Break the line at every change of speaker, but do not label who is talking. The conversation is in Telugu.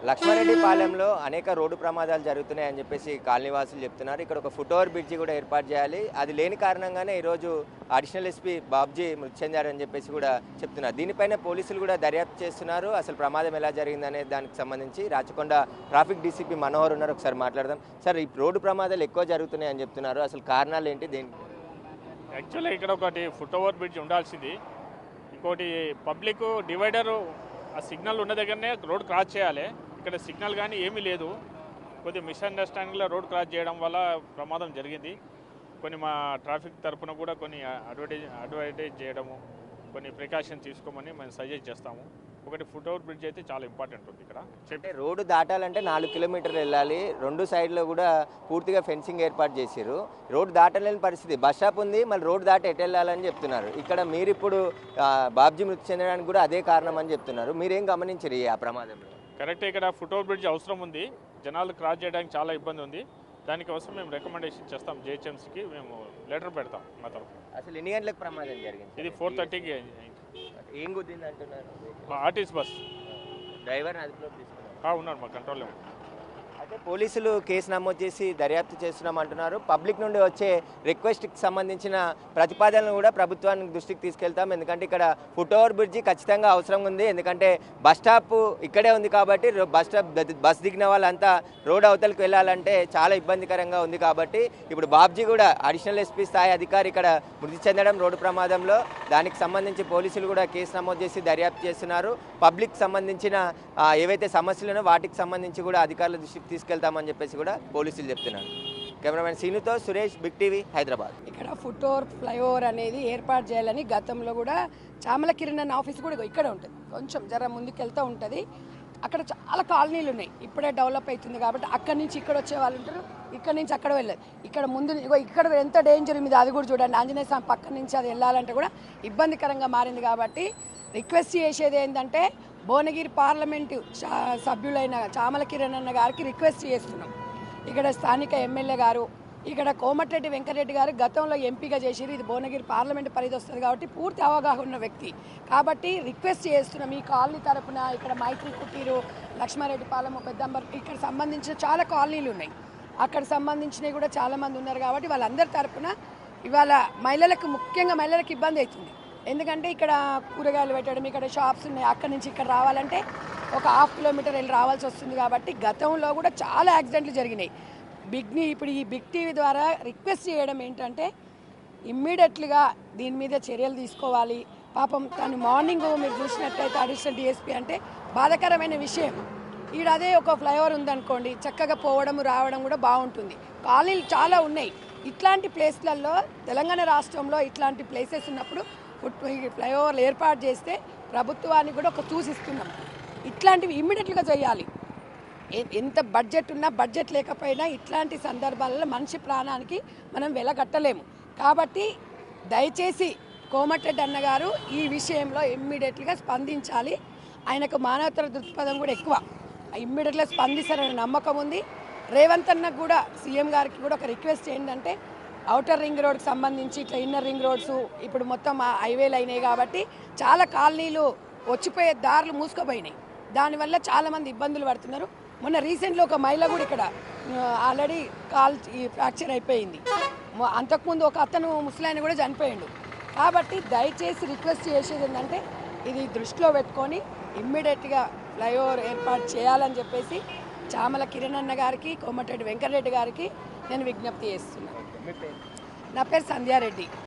లక్ష్మారెడ్డిపాలెంలో అనేక రోడ్డు ప్రమాదాలు జరుగుతున్నాయని చెప్పేసి కాలనీవాసులు చెప్తున్నారు. ఇక్కడ ఒక ఫుట్ ఓవర్ బ్రిడ్జి కూడా ఏర్పాటు చేయాలి. అది లేని కారణంగానే ఈరోజు అడిషనల్ ఎస్పీ బాబ్జీ మృతి చెందారని చెప్పేసి కూడా చెప్తున్నారు. దీనిపైన పోలీసులు కూడా దర్యాప్తు చేస్తున్నారు. అసలు ప్రమాదం ఎలా జరిగిందనే దానికి సంబంధించి రాచకొండ ట్రాఫిక్ డీసీపీ మనోహర్ ఉన్నారు. ఒకసారి మాట్లాడదాం. సార్, ఈ రోడ్డు ప్రమాదాలు ఎక్కువ జరుగుతున్నాయని చెప్తున్నారు. అసలు కారణాలు ఏంటి? దేనికి?
యాక్చువల్గా ఇక్కడ ఒకటి ఫుట్ ఓవర్ బ్రిడ్జ్ ఉండాల్సింది. ఇంకోటి పబ్లిక్ డివైడర్ ఆ సిగ్నల్ ఉన్న దగ్గరనే రోడ్ క్రాస్ చేయాలి. ఇక్కడ సిగ్నల్ కానీ ఏమీ లేదు. కొద్దిగా మిస్అండర్స్టాండింగ్లో రోడ్ క్రాస్ చేయడం వల్ల ప్రమాదం జరిగింది. కొన్ని మా ట్రాఫిక్ తరఫున కూడా కొన్ని అడ్వర్టైజ్ చేయడము, కొన్ని ప్రికాషన్ తీసుకోమని మేము సజెస్ట్ చేస్తాము. ఒకటి ఫుట్ ఓవర్ బ్రిడ్జ్ అయితే చాలా ఇంపార్టెంట్ ఉంది. ఇక్కడ
అంటే రోడ్డు దాటాలంటే 4 కిలోమీటర్లు వెళ్ళాలి. 2 సైడ్లో కూడా పూర్తిగా ఫెన్సింగ్ ఏర్పాటు చేశారు. రోడ్డు దాటలేని పరిస్థితి. బస్ స్టాప్ ఉంది, మళ్ళీ రోడ్డు దాటి ఎటు వెళ్ళాలని చెప్తున్నారు. ఇక్కడ మీరు ఇప్పుడు బాబ్జీ మృతి చెందడానికి కూడా అదే కారణం అని చెప్తున్నారు. మీరేం గమనించరు ఆ ప్రమాదంలో?
కరెక్టే, ఇక్కడ ఫుట్ ఓవర్ బ్రిడ్జ్ అవసరం ఉంది. జనాలు క్రాస్ చేయడానికి చాలా ఇబ్బంది ఉంది. దానికోసం మేము రికమెండేషన్ చేస్తాం. జిహెచ్ఎంసీకి మేము లెటర్ పెడతాం మా తరఫున.
అసలు ఎన్ని గంటలకు ప్రమాదం జరిగింది?
ఇది 4:30కి.
ఏం గుద్దింది అంటున్నారు?
ఆర్టీసీ బస్
డ్రైవర్ని అదుపులో తీసుకున్నారు.
ఉన్నారు మా కంట్రోల్లో.
అయితే పోలీసులు కేసు నమోదు చేసి దర్యాప్తు చేస్తున్నామంటున్నారు. పబ్లిక్ నుండి వచ్చే రిక్వెస్ట్కి సంబంధించిన ప్రతిపాదనలు కూడా ప్రభుత్వానికి దృష్టికి తీసుకెళ్తాం. ఎందుకంటే ఇక్కడ ఫుట్ ఓవర్ బ్రిడ్జి ఖచ్చితంగా అవసరం ఉంది. ఎందుకంటే బస్ స్టాప్ ఇక్కడే ఉంది కాబట్టి బస్ దిగిన వాళ్ళంతా రోడ్ అవతలకు వెళ్ళాలంటే చాలా ఇబ్బందికరంగా ఉంది. కాబట్టి ఇప్పుడు బాబ్జీ కూడా అడిషనల్ ఎస్పీ స్థాయి అధికారి ఇక్కడ మృతి చెందడం రోడ్డు ప్రమాదంలో, దానికి సంబంధించి పోలీసులు కూడా కేసు నమోదు చేసి దర్యాప్తు చేస్తున్నారు. పబ్లిక్ సంబంధించిన ఏవైతే సమస్యలునో వాటికి సంబంధించి కూడా అధికారుల దృష్టికి తీసుకెళ్తామని చెప్పేసి కూడా పోలీసులు చెప్తున్నారు. కెమెరామెన్ సీనుతో సురేష్, బిగ్ టీవీ, హైదరాబాద్.
ఇక్కడ ఫుట్ ఓవర్ ఫ్లైఓవర్ అనేది ఏర్పాటు చేయాలని గతంలో కూడా చామల కిరణ్ ఆఫీస్ కూడా ఇక్కడ ఉంటుంది. కొంచెం జర ముందుకెళ్తూ ఉంటుంది. అక్కడ చాలా కాలనీలు ఉన్నాయి. ఇప్పుడే డెవలప్ అవుతుంది కాబట్టి అక్కడి నుంచి ఇక్కడ వచ్చే వాళ్ళు ఉంటారు, ఇక్కడ నుంచి అక్కడ వెళ్ళదు. ఇక్కడ ముందు ఇక్కడ ఎంత డేంజర్ మీద అది కూడా చూడండి. ఆంజనేయ స్వామి పక్క నుంచి అది వెళ్ళాలంటే కూడా ఇబ్బందికరంగా మారింది. కాబట్టి రిక్వెస్ట్ చేసేది ఏంటంటే భువనగిరి పార్లమెంటు సభ్యులైన చామల కిరణ్ అన్న గారికి రిక్వెస్ట్ చేస్తున్నాం. ఇక్కడ స్థానిక ఎమ్మెల్యే గారు, ఇక్కడ కోమటిరెడ్డి వెంకటరెడ్డి గారు గతంలో ఎంపీగా చేసిరు. ఇది భువనగిరి పార్లమెంటు పరిధి వస్తుంది కాబట్టి పూర్తి అవగాహన ఉన్న వ్యక్తి. కాబట్టి రిక్వెస్ట్ చేస్తున్నాం ఈ కాలనీ తరఫున. ఇక్కడ మైత్రి కుటీరు, లక్ష్మారెడ్డిపాలెం, పెద్దంబర్, ఇక్కడ సంబంధించిన చాలా కాలనీలు ఉన్నాయి. అక్కడ సంబంధించినవి కూడా చాలామంది ఉన్నారు. కాబట్టి వాళ్ళందరి తరఫున ఇవాళ మహిళలకు, ముఖ్యంగా మహిళలకు ఇబ్బంది అవుతుంది. ఎందుకంటే ఇక్కడ కూరగాయలు పెట్టడం, ఇక్కడ షాప్స్ ఉన్నాయి. అక్కడి నుంచి ఇక్కడ రావాలంటే ఒక 1/2 కిలోమీటర్ వెళ్ళి రావాల్సి వస్తుంది. కాబట్టి గతంలో కూడా చాలా యాక్సిడెంట్లు జరిగినాయి. ఇప్పుడు ఈ బిగ్ టీవీ ద్వారా రిక్వెస్ట్ చేయడం ఏంటంటే ఇమ్మీడియట్లుగా దీని మీద చర్యలు తీసుకోవాలి. పాపం తను మార్నింగ్ మీరు చూసినట్టయితే అడిషనల్ డిఎస్పీ అంటే బాధాకరమైన విషయం. ఈడ అదే ఒక ఫ్లైఓవర్ ఉందనుకోండి, చక్కగా పోవడం రావడం కూడా బాగుంటుంది. కాలనీలు చాలా ఉన్నాయి. ఇట్లాంటి ప్లేస్లలో తెలంగాణ రాష్ట్రంలో ఇట్లాంటి ప్లేసెస్ ఉన్నప్పుడు ఫ్లైఓవర్లు ఏర్పాటు చేస్తే ప్రభుత్వానికి కూడా ఒక సూచిస్తున్నాం. ఇట్లాంటివి ఇమ్మీడియట్గా చేయాలి. ఎంత బడ్జెట్ ఉన్నా, బడ్జెట్ లేకపోయినా ఇట్లాంటి సందర్భాలలో మనిషి ప్రాణానికి మనం వెలగట్టలేము. కాబట్టి దయచేసి కోమటిరెడ్డి అన్నగారు ఈ విషయంలో ఇమ్మీడియట్గా స్పందించాలి. ఆయనకు మానవతర దృక్పథం కూడా ఎక్కువ. ఇమ్మీడియట్గా స్పందిస్తారనే నమ్మకం ఉంది. రేవంత్ అన్నకు కూడా, సీఎం గారికి కూడా ఒక రిక్వెస్ట్ ఏంటంటే ఔటర్ రింగ్ రోడ్కి సంబంధించి ఇట్లా ఇన్నర్ రింగ్ రోడ్స్ ఇప్పుడు మొత్తం హైవేలు అయినాయి కాబట్టి చాలా కాలనీలు వచ్చిపోయే దారులు మూసుకుపోయినాయి. దానివల్ల చాలామంది ఇబ్బందులు పడుతున్నారు. మొన్న రీసెంట్లో ఒక మహిళ కూడా ఇక్కడ ఆల్రెడీ ఫ్రాక్చర్ అయిపోయింది. అంతకుముందు ఒక అతను ముసలాయన కూడా చనిపోయిండు. కాబట్టి దయచేసి రిక్వెస్ట్ చేసేది ఏంటంటే ఇది దృష్టిలో పెట్టుకొని ఇమ్మీడియట్గా ఫ్లైఓవర్ ఏర్పాటు చేయాలని చెప్పేసి చామల కిరణ్ అన్న గారికి, కోమటిరెడ్డి వెంకటరెడ్డి గారికి నేను విజ్ఞప్తి చేస్తున్నాను. నా పేరు సంధ్యారెడ్డి.